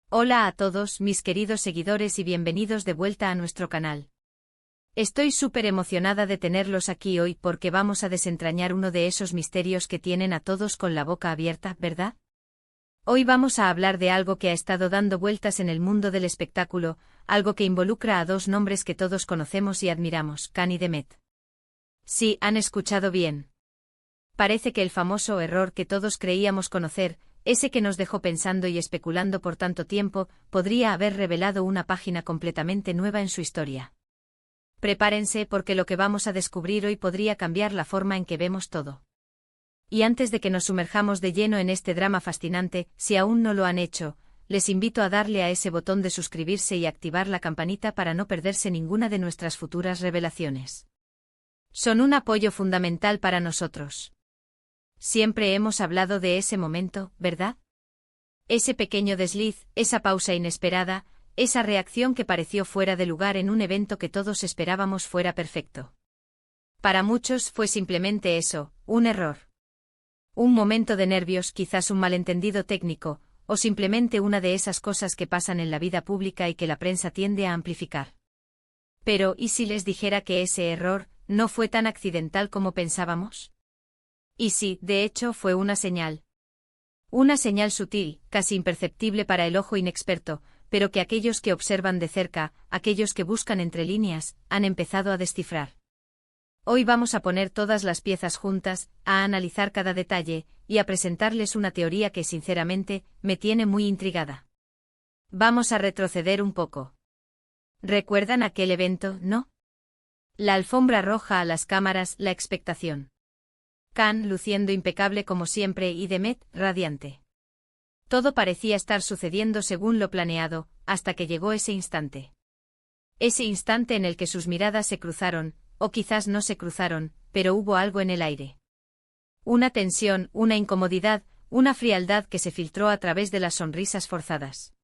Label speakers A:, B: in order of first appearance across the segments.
A: Hola a todos mis queridos seguidores y bienvenidos de vuelta a nuestro canal. Estoy súper emocionada de tenerlos aquí hoy porque vamos a desentrañar uno de esos misterios que tienen a todos con la boca abierta, ¿verdad? Hoy vamos a hablar de algo que ha estado dando vueltas en el mundo del espectáculo, algo que involucra a dos nombres que todos conocemos y admiramos, Khan y Demet. Sí, han escuchado bien. Parece que el famoso error que todos creíamos conocer, ese que nos dejó pensando y especulando por tanto tiempo, podría haber revelado una página completamente nueva en su historia. Prepárense porque lo que vamos a descubrir hoy podría cambiar la forma en que vemos todo. Y antes de que nos sumerjamos de lleno en este drama fascinante, si aún no lo han hecho, les invito a darle a ese botón de suscribirse y activar la campanita para no perderse ninguna de nuestras futuras revelaciones. Son un apoyo fundamental para nosotros. Siempre hemos hablado de ese momento, ¿verdad? Ese pequeño desliz, esa pausa inesperada, esa reacción que pareció fuera de lugar en un evento que todos esperábamos fuera perfecto. Para muchos fue simplemente eso, un error. Un momento de nervios, quizás un malentendido técnico, o simplemente una de esas cosas que pasan en la vida pública y que la prensa tiende a amplificar. Pero, ¿y si les dijera que ese error no fue tan accidental como pensábamos? Y sí, de hecho fue una señal. Una señal sutil, casi imperceptible para el ojo inexperto, pero que aquellos que observan de cerca, aquellos que buscan entre líneas, han empezado a descifrar. Hoy vamos a poner todas las piezas juntas, a analizar cada detalle, y a presentarles una teoría que sinceramente, me tiene muy intrigada. Vamos a retroceder un poco. ¿Recuerdan aquel evento, no? La alfombra roja a las cámaras, la expectación. Khan luciendo impecable como siempre y Demet radiante. Todo parecía estar sucediendo según lo planeado, hasta que llegó ese instante. Ese instante en el que sus miradas se cruzaron, o quizás no se cruzaron, pero hubo algo en el aire. Una tensión, una incomodidad, una frialdad que se filtró a través de las sonrisas forzadas.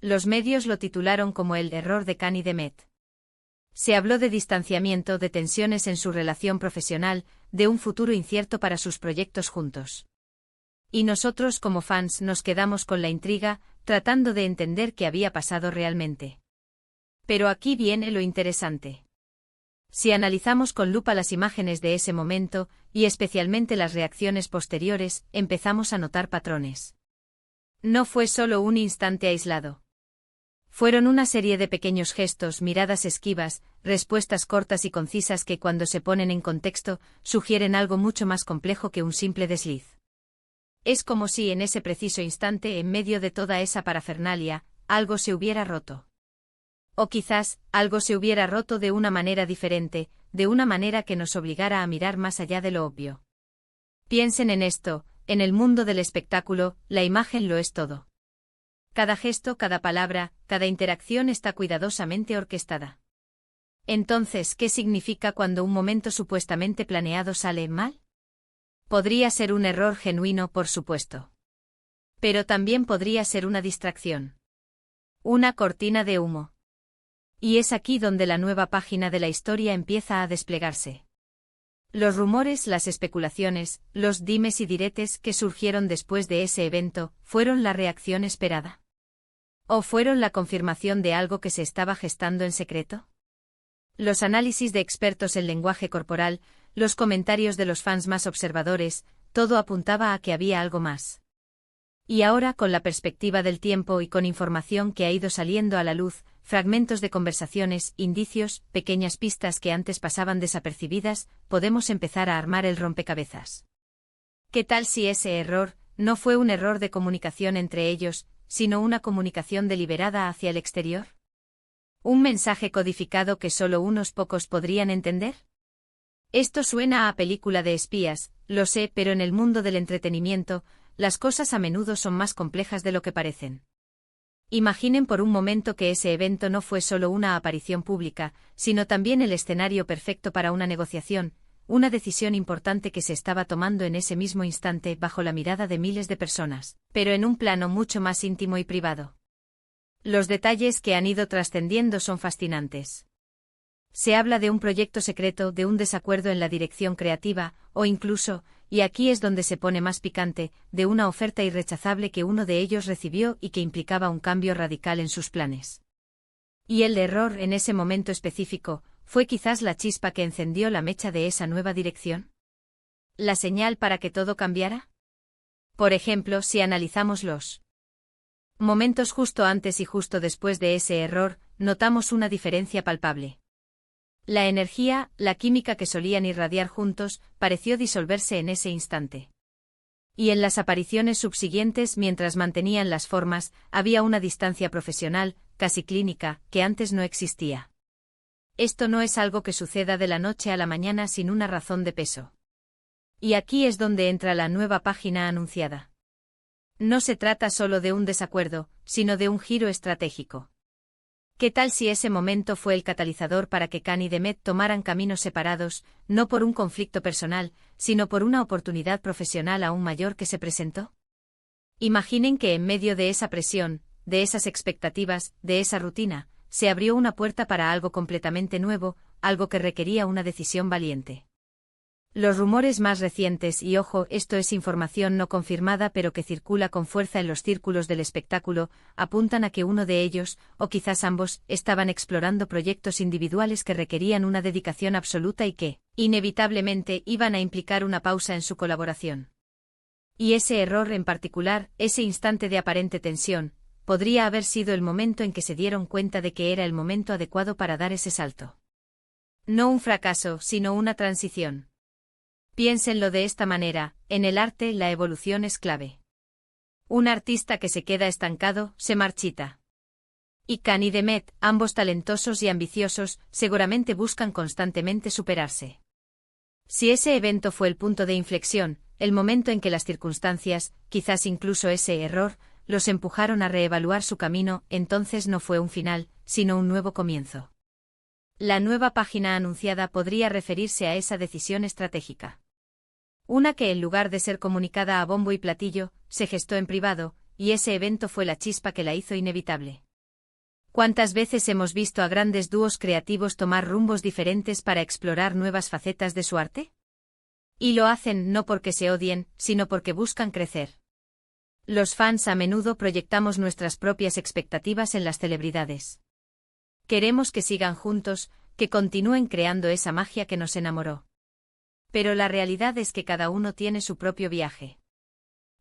A: Los medios lo titularon como el error de Khan y Demet. Se habló de distanciamiento, de tensiones en su relación profesional, de un futuro incierto para sus proyectos juntos. Y nosotros como fans nos quedamos con la intriga, tratando de entender qué había pasado realmente. Pero aquí viene lo interesante. Si analizamos con lupa las imágenes de ese momento, y especialmente las reacciones posteriores, empezamos a notar patrones. No fue solo un instante aislado. Fueron una serie de pequeños gestos, miradas esquivas, respuestas cortas y concisas que cuando se ponen en contexto, sugieren algo mucho más complejo que un simple desliz. Es como si en ese preciso instante, en medio de toda esa parafernalia, algo se hubiera roto. O quizás, algo se hubiera roto de una manera diferente, de una manera que nos obligara a mirar más allá de lo obvio. Piensen en esto, en el mundo del espectáculo, la imagen lo es todo. Cada gesto, cada palabra, cada interacción está cuidadosamente orquestada. Entonces, ¿qué significa cuando un momento supuestamente planeado sale mal? Podría ser un error genuino, por supuesto. Pero también podría ser una distracción. Una cortina de humo. Y es aquí donde la nueva página de la historia empieza a desplegarse. Los rumores, las especulaciones, los dimes y diretes que surgieron después de ese evento, ¿fueron la reacción esperada? ¿O fueron la confirmación de algo que se estaba gestando en secreto? Los análisis de expertos en lenguaje corporal, los comentarios de los fans más observadores, todo apuntaba a que había algo más. Y ahora, con la perspectiva del tiempo y con información que ha ido saliendo a la luz, fragmentos de conversaciones, indicios, pequeñas pistas que antes pasaban desapercibidas, podemos empezar a armar el rompecabezas. ¿Qué tal si ese error no fue un error de comunicación entre ellos, sino una comunicación deliberada hacia el exterior? ¿Un mensaje codificado que solo unos pocos podrían entender? Esto suena a película de espías, lo sé, pero en el mundo del entretenimiento, las cosas a menudo son más complejas de lo que parecen. Imaginen por un momento que ese evento no fue solo una aparición pública, sino también el escenario perfecto para una negociación, una decisión importante que se estaba tomando en ese mismo instante bajo la mirada de miles de personas, pero en un plano mucho más íntimo y privado. Los detalles que han ido trascendiendo son fascinantes. Se habla de un proyecto secreto, de un desacuerdo en la dirección creativa, o incluso, y aquí es donde se pone más picante, de una oferta irrechazable que uno de ellos recibió y que implicaba un cambio radical en sus planes. Y el error en ese momento específico, ¿fue quizás la chispa que encendió la mecha de esa nueva dirección? ¿La señal para que todo cambiara? Por ejemplo, si analizamos los momentos justo antes y justo después de ese error, notamos una diferencia palpable. La energía, la química que solían irradiar juntos, pareció disolverse en ese instante. Y en las apariciones subsiguientes, mientras mantenían las formas, había una distancia profesional, casi clínica, que antes no existía. Esto no es algo que suceda de la noche a la mañana sin una razón de peso. Y aquí es donde entra la nueva página anunciada. No se trata solo de un desacuerdo, sino de un giro estratégico. ¿Qué tal si ese momento fue el catalizador para que Khan y Demet tomaran caminos separados, no por un conflicto personal, sino por una oportunidad profesional aún mayor que se presentó? Imaginen que en medio de esa presión, de esas expectativas, de esa rutina, se abrió una puerta para algo completamente nuevo, algo que requería una decisión valiente. Los rumores más recientes, y ojo, esto es información no confirmada pero que circula con fuerza en los círculos del espectáculo, apuntan a que uno de ellos, o quizás ambos, estaban explorando proyectos individuales que requerían una dedicación absoluta y que, inevitablemente, iban a implicar una pausa en su colaboración. Y ese error en particular, ese instante de aparente tensión, podría haber sido el momento en que se dieron cuenta de que era el momento adecuado para dar ese salto. No un fracaso, sino una transición. Piénsenlo de esta manera, en el arte la evolución es clave. Un artista que se queda estancado, se marchita. Y Khan y Demet, ambos talentosos y ambiciosos, seguramente buscan constantemente superarse. Si ese evento fue el punto de inflexión, el momento en que las circunstancias, quizás incluso ese error, los empujaron a reevaluar su camino, entonces no fue un final, sino un nuevo comienzo. La nueva página anunciada podría referirse a esa decisión estratégica. Una que en lugar de ser comunicada a bombo y platillo, se gestó en privado, y ese evento fue la chispa que la hizo inevitable. ¿Cuántas veces hemos visto a grandes dúos creativos tomar rumbos diferentes para explorar nuevas facetas de su arte? Y lo hacen no porque se odien, sino porque buscan crecer. Los fans a menudo proyectamos nuestras propias expectativas en las celebridades. Queremos que sigan juntos, que continúen creando esa magia que nos enamoró. Pero la realidad es que cada uno tiene su propio viaje.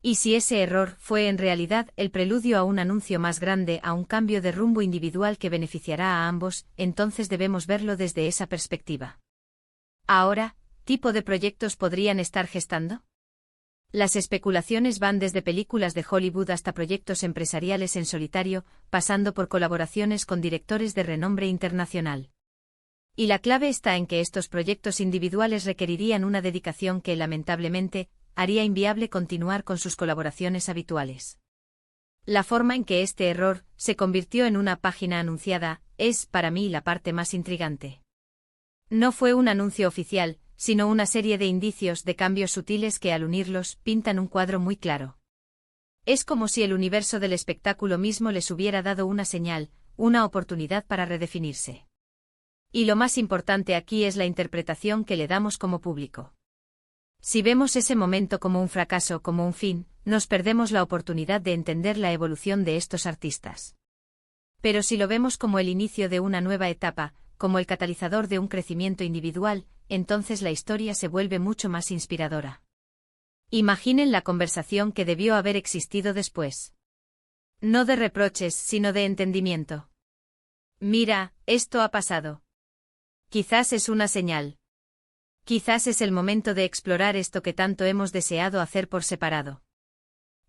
A: Y si ese error fue en realidad el preludio a un anuncio más grande, a un cambio de rumbo individual que beneficiará a ambos, entonces debemos verlo desde esa perspectiva. Ahora, ¿tipo de proyectos podrían estar gestando? Las especulaciones van desde películas de Hollywood hasta proyectos empresariales en solitario, pasando por colaboraciones con directores de renombre internacional. Y la clave está en que estos proyectos individuales requerirían una dedicación que, lamentablemente, haría inviable continuar con sus colaboraciones habituales. La forma en que este error se convirtió en una página anunciada es, para mí, la parte más intrigante. No fue un anuncio oficial, sino una serie de indicios de cambios sutiles que, al unirlos, pintan un cuadro muy claro. Es como si el universo del espectáculo mismo les hubiera dado una señal, una oportunidad para redefinirse. Y lo más importante aquí es la interpretación que le damos como público. Si vemos ese momento como un fracaso, como un fin, nos perdemos la oportunidad de entender la evolución de estos artistas. Pero si lo vemos como el inicio de una nueva etapa, como el catalizador de un crecimiento individual, entonces la historia se vuelve mucho más inspiradora. Imaginen la conversación que debió haber existido después. No de reproches, sino de entendimiento. Mira, esto ha pasado. Quizás es una señal. Quizás es el momento de explorar esto que tanto hemos deseado hacer por separado.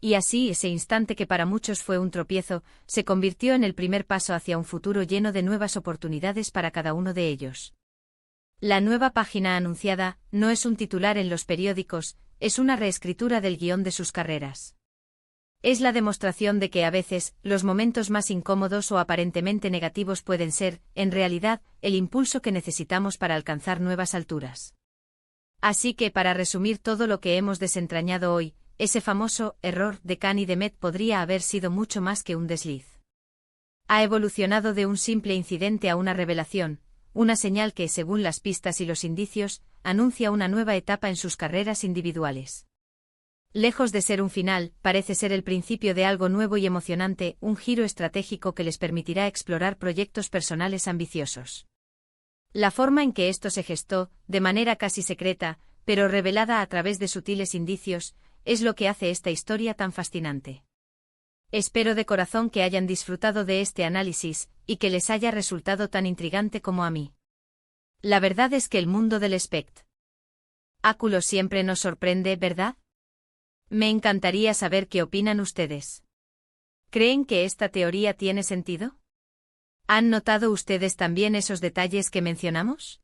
A: Y así ese instante que para muchos fue un tropiezo, se convirtió en el primer paso hacia un futuro lleno de nuevas oportunidades para cada uno de ellos. La nueva página anunciada no es un titular en los periódicos, es una reescritura del guión de sus carreras. Es la demostración de que a veces, los momentos más incómodos o aparentemente negativos pueden ser, en realidad, el impulso que necesitamos para alcanzar nuevas alturas. Así que, para resumir todo lo que hemos desentrañado hoy, ese famoso error de Khan y Demet podría haber sido mucho más que un desliz. Ha evolucionado de un simple incidente a una revelación, una señal que, según las pistas y los indicios, anuncia una nueva etapa en sus carreras individuales. Lejos de ser un final, parece ser el principio de algo nuevo y emocionante, un giro estratégico que les permitirá explorar proyectos personales ambiciosos. La forma en que esto se gestó, de manera casi secreta, pero revelada a través de sutiles indicios, es lo que hace esta historia tan fascinante. Espero de corazón que hayan disfrutado de este análisis, y que les haya resultado tan intrigante como a mí. La verdad es que el mundo del espectáculo siempre nos sorprende, ¿verdad? Me encantaría saber qué opinan ustedes. ¿Creen que esta teoría tiene sentido? ¿Han notado ustedes también esos detalles que mencionamos?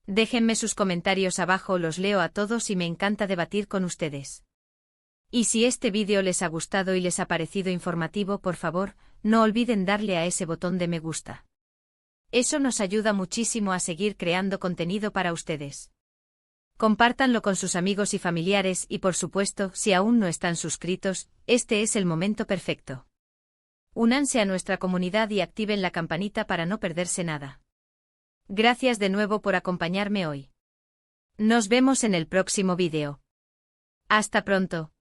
A: Déjenme sus comentarios abajo, los leo a todos y me encanta debatir con ustedes. Y si este vídeo les ha gustado y les ha parecido informativo, por favor, no olviden darle a ese botón de me gusta. Eso nos ayuda muchísimo a seguir creando contenido para ustedes. Compártanlo con sus amigos y familiares y, por supuesto, si aún no están suscritos, este es el momento perfecto. Únanse a nuestra comunidad y activen la campanita para no perderse nada. Gracias de nuevo por acompañarme hoy. Nos vemos en el próximo vídeo. Hasta pronto.